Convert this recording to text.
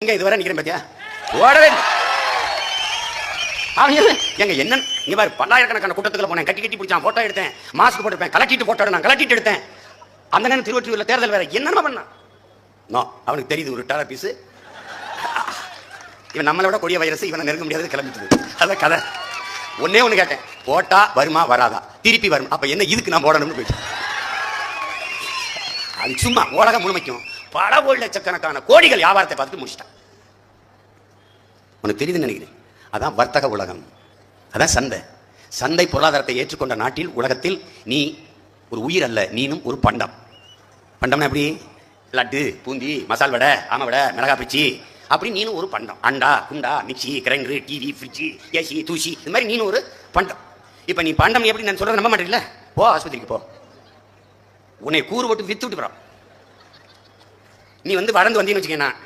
இங்க இதுவரை நிக்கிறேன் பாத்தியா? ஓடவே எங்க என்ன இங்க பாரு, பல்லாயிரக்கணக்கான கூட்டத்துக்குள்ள போனேன், கட்டி கட்டி பிடிச்சான், போட்டோ எடுத்தேன், மாஸ்க் போட்டுருப்பேன், கலட்டிட்டு போட்டோ நான் கலட்டிட்டு எடுத்தேன். அந்த நேரம் திருவொற்றியூர்ல தேர்தல் வேற, என்னென்ன பண்ணான்? நோ, அவனுக்கு தெரியுது ஒரு டாலர் பீஸ். இவன் நம்மளை விட கொடிய வைரஸ், இவனை நெருங்க முடியாது, கிளம்பிட்டு. அதான் கதை. ஒன்னே ஒண்ணு கேட்டேன், போட்டா வருமா வராதா, திருப்பி வரும், அப்ப என்ன இதுக்கு நான் போடணும்னு போயிட்டு. அது சும்மா உலகம் முழுமைக்கும் பல கோடி லட்சக்கணக்கான கோடிகள் வியாபாரத்தை பார்த்து முடிச்சிட்டான். உனக்கு தெரியுதுன்னு நினைக்கிறேன். அதான் வர்த்தக உலகம், அதான் சந்தை. சந்தை பொருளாதாரத்தை ஏற்றுக்கொண்ட நாட்டில், உலகத்தில் நீ ஒரு உயிர் அல்ல, நீனும் ஒரு பண்டம். பண்டம்னா எப்படி? லட்டு, பூந்தி, மசால் வடை, ஆம வடை, மிளகா பிச்சி, அப்படி நீனும் ஒரு பண்டம். அண்டா, குண்டா, மிக்சி, கிரைண்டரு, டிவி, ஃப்ரிட்ஜி, ஏசி, தூசி, இது மாதிரி நீனும் ஒரு பண்டம். இப்போ நீ பண்டம் எப்படி நான் சொல்றதை நம்ப மாட்டேங்கல? போ ஆஸ்பத்திரிக்கு போ, உன்னை கூறு போட்டு வித்து விட்டு போறான். நீ வளர்ந்து வந்தீங்கன்னு வச்சுக்கேன்,